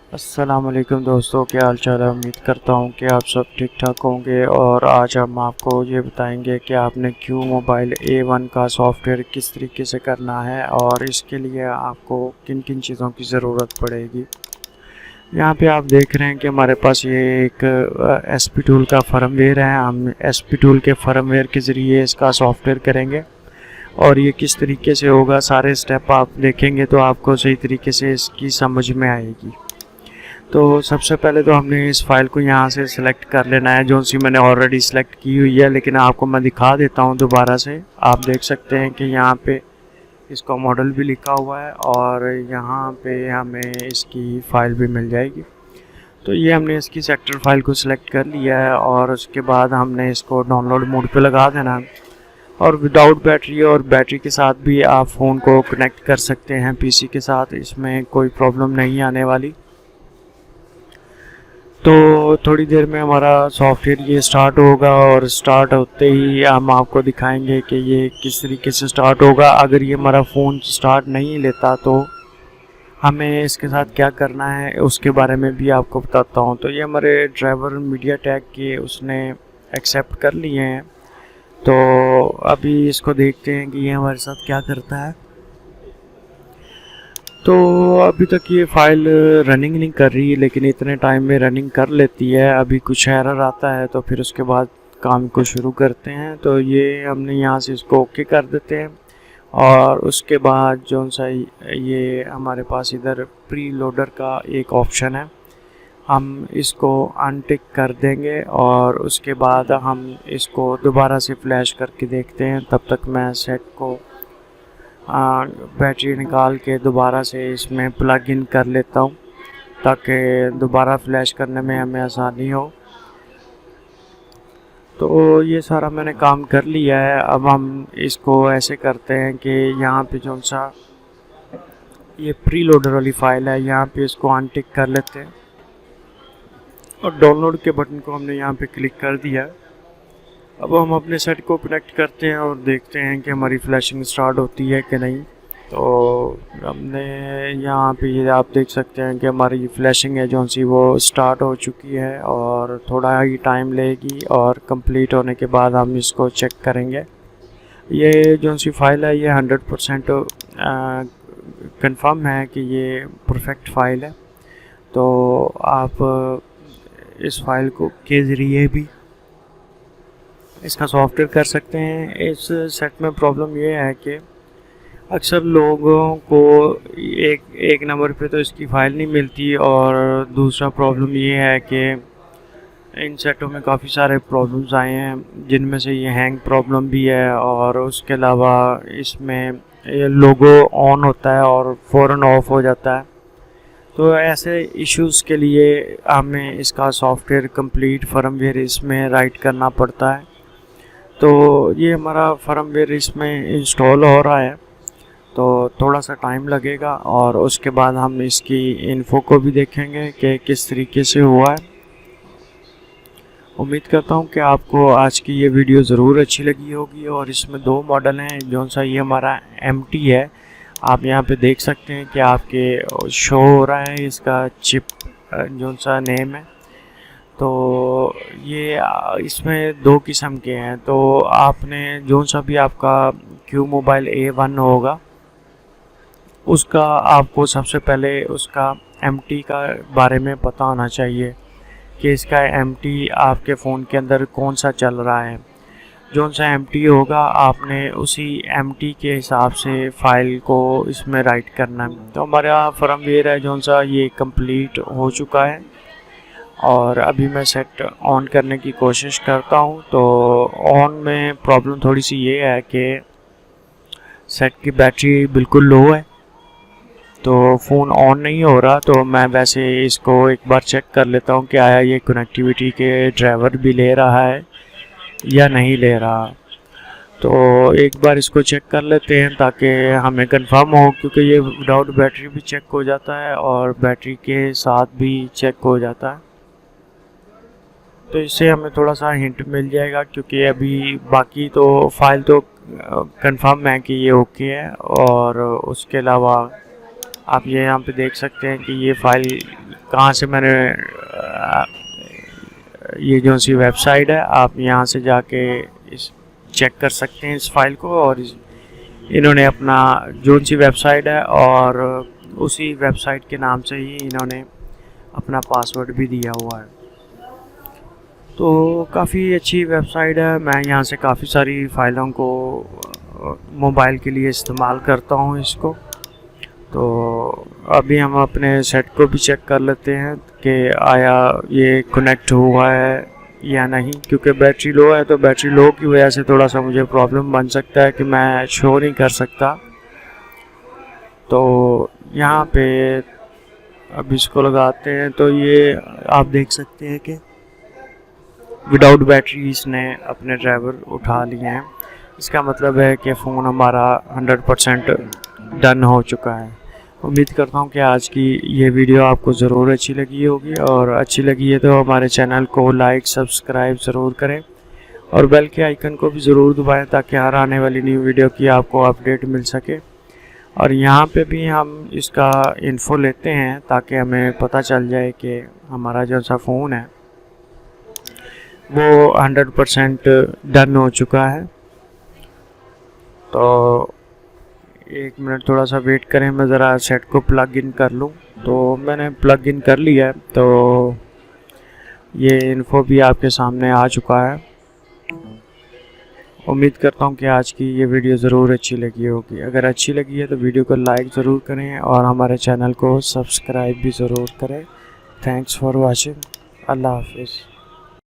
अस्सलामुअलैकुम दोस्तों, क्या हाल चाल है। उम्मीद करता हूँ कि आप सब ठीक ठाक होंगे। और आज हम आपको ये बताएंगे कि आपने क्यू मोबाइल A1 का सॉफ्टवेयर किस तरीके से करना है और इसके लिए आपको किन किन चीज़ों की ज़रूरत पड़ेगी। यहाँ पे आप देख रहे हैं कि हमारे पास ये एक SP टूल का फर्मवेयर है। हम SP टूल के फर्मवेयर के ज़रिए इसका सॉफ्टवेयर करेंगे और ये किस तरीके से होगा, सारे स्टेप आप देखेंगे तो आपको सही तरीके से इसकी समझ में आएगी। तो सबसे पहले तो हमने इस फाइल को यहाँ से सिलेक्ट कर लेना है, जो सी मैंने ऑलरेडी सिलेक्ट की हुई है, लेकिन आपको मैं दिखा देता हूँ दोबारा से। आप देख सकते हैं कि यहाँ पे इसका मॉडल भी लिखा हुआ है और यहाँ पे हमें इसकी फ़ाइल भी मिल जाएगी। तो ये हमने इसकी सेक्टर फाइल को सिलेक्ट कर लिया है और उसके बाद हमने इसको डाउनलोड मोड पे लगा देना है। और विदाउट बैटरी और बैटरी के साथ भी आप फ़ोन को कनेक्ट कर सकते हैं पीसी के साथ, इसमें कोई प्रॉब्लम नहीं आने वाली। तो थोड़ी देर में हमारा सॉफ्टवेयर ये स्टार्ट होगा और स्टार्ट होते ही हम आपको दिखाएंगे कि ये किस तरीके से स्टार्ट होगा। अगर ये हमारा फ़ोन स्टार्ट नहीं लेता तो हमें इसके साथ क्या करना है उसके बारे में भी आपको बताता हूँ। तो ये हमारे ड्राइवर मीडियाटेक के उसने एक्सेप्ट कर लिए हैं। तो अभी इसको देखते हैं कि ये हमारे साथ क्या करता है। तो अभी तक ये फ़ाइल रनिंग नहीं कर रही, लेकिन इतने टाइम में रनिंग कर लेती है। अभी कुछ एरर आता है तो फिर उसके बाद काम को शुरू करते हैं। तो ये हमने यहाँ से इसको ओके कर देते हैं और उसके बाद जो सा ये हमारे पास इधर प्री लोडर का एक ऑप्शन है, हम इसको अनटिक कर देंगे और उसके बाद हम इसको दोबारा से फ्लैश करके देखते हैं। तब तक मैं सेट को बैटरी निकाल के दोबारा से इसमें प्लग इन कर लेता हूँ ताकि दोबारा फ्लैश करने में हमें आसानी हो। तो ये सारा मैंने काम कर लिया है। अब हम इसको ऐसे करते हैं कि यहाँ पे जो सा ये प्री लोडर वाली फ़ाइल है, यहाँ पे इसको अनटिक कर लेते हैं और डाउनलोड के बटन को हमने यहाँ पे क्लिक कर दिया। अब हम अपने सेट को कनेक्ट करते हैं और देखते हैं कि हमारी फ्लैशिंग स्टार्ट होती है कि नहीं। तो हमने यहाँ पे ये आप देख सकते हैं कि हमारी फ्लैशिंग है जो सी वो स्टार्ट हो चुकी है और थोड़ा ही टाइम लेगी और कंप्लीट होने के बाद हम इसको चेक करेंगे। ये जो सी फाइल है ये 100% कंफर्म है कि ये परफेक्ट फ़ाइल है। तो आप इस फाइल को के ज़रिए भी इसका सॉफ्टवेयर कर सकते हैं। इस सेट में प्रॉब्लम ये है कि अक्सर लोगों को एक नंबर पे तो इसकी फ़ाइल नहीं मिलती और दूसरा प्रॉब्लम ये है कि इन सेटों में काफ़ी सारे प्रॉब्लम्स आए हैं, जिनमें से ये हैंग प्रॉब्लम भी है और उसके अलावा इसमें ये लोगो ऑन होता है और फ़ौरन ऑफ हो जाता है। तो ऐसे इश्यूज़ के लिए हमें इसका सॉफ्टवेयर कंप्लीट फर्मवेयर इसमें राइट करना पड़ता है। तो ये हमारा फर्मवेयर इसमें इंस्टॉल हो रहा है, तो थोड़ा सा टाइम लगेगा और उसके बाद हम इसकी इन्फो को भी देखेंगे कि किस तरीके से हुआ है। उम्मीद करता हूँ कि आपको आज की ये वीडियो ज़रूर अच्छी लगी होगी। और इसमें दो मॉडल हैं, जो सा ये हमारा MT है, आप यहाँ पे देख सकते हैं कि आपके शो हो रहा है इसका चिप जो सा नेम है। तो ये इसमें दो किस्म के हैं। तो आपने जो सा भी आपका क्यू मोबाइल A1 होगा उसका आपको सबसे पहले उसका MT का बारे में पता होना चाहिए कि इसका MT आपके फ़ोन के अंदर कौन सा चल रहा है। जो सा MT होगा आपने उसी MT के हिसाब से फ़ाइल को इसमें राइट करना है। तो हमारा फर्मवेयर है जो सा ये कंप्लीट हो चुका है और अभी मैं सेट ऑन करने की कोशिश करता हूँ। तो ऑन में प्रॉब्लम थोड़ी सी ये है कि सेट की बैटरी बिल्कुल लो है, तो फ़ोन ऑन नहीं हो रहा। तो मैं वैसे इसको एक बार चेक कर लेता हूँ कि आया ये कनेक्टिविटी के ड्राइवर भी ले रहा है या नहीं ले रहा। तो एक बार इसको चेक कर लेते हैं ताकि हमें कंफर्म हो, क्योंकि ये विदाउट बैटरी भी चेक हो जाता है और बैटरी के साथ भी चेक हो जाता है। तो इससे हमें थोड़ा सा हिंट मिल जाएगा, क्योंकि अभी बाकी तो फाइल तो कंफर्म है कि ये ओके है। और उसके अलावा आप ये यहाँ पे देख सकते हैं कि ये फ़ाइल कहाँ से मैंने ये जो सी वेबसाइट है, आप यहाँ से जाके इस चेक कर सकते हैं इस फाइल को। और इन्होंने अपना जो सी वेबसाइट है और उसी वेबसाइट के नाम से ही इन्होंने अपना पासवर्ड भी दिया हुआ है। तो काफ़ी अच्छी वेबसाइट है। मैं यहाँ से काफ़ी सारी फ़ाइलों को मोबाइल के लिए इस्तेमाल करता हूँ इसको। तो अभी हम अपने सेट को भी चेक कर लेते हैं कि आया ये कनेक्ट हुआ है या नहीं, क्योंकि बैटरी लो है। तो बैटरी लो की वजह से थोड़ा सा मुझे प्रॉब्लम बन सकता है कि मैं शो नहीं कर सकता। तो यहाँ पे अब इसको लगाते हैं तो ये आप देख सकते हैं कि विदाउट बैटरी इसने अपने ड्राइवर उठा लिए हैं। इसका मतलब है कि फ़ोन हमारा 100% डन हो चुका है। उम्मीद करता हूँ कि आज की ये वीडियो आपको ज़रूर अच्छी लगी होगी, और अच्छी लगी है तो हमारे चैनल को लाइक सब्सक्राइब ज़रूर करें और बेल के आइकन को भी ज़रूर दबाएं ताकि हर आने वाली न्यू वीडियो की आपको अपडेट मिल सके। और यहाँ पे भी हम इसका इन्फो लेते हैं ताकि हमें पता चल जाए कि हमारा जो सा फ़ोन है वो 100% डन हो चुका है। तो एक मिनट थोड़ा सा वेट करें, मैं ज़रा सेट को प्लग इन कर लूँ। तो मैंने प्लग इन कर लिया है, तो ये इन्फो भी आपके सामने आ चुका है। उम्मीद करता हूँ कि आज की ये वीडियो ज़रूर अच्छी लगी होगी। अगर अच्छी लगी है तो वीडियो को लाइक ज़रूर करें और हमारे चैनल को सब्सक्राइब भी ज़रूर करें। Thanks for watching. अल्लाह हाफिज़।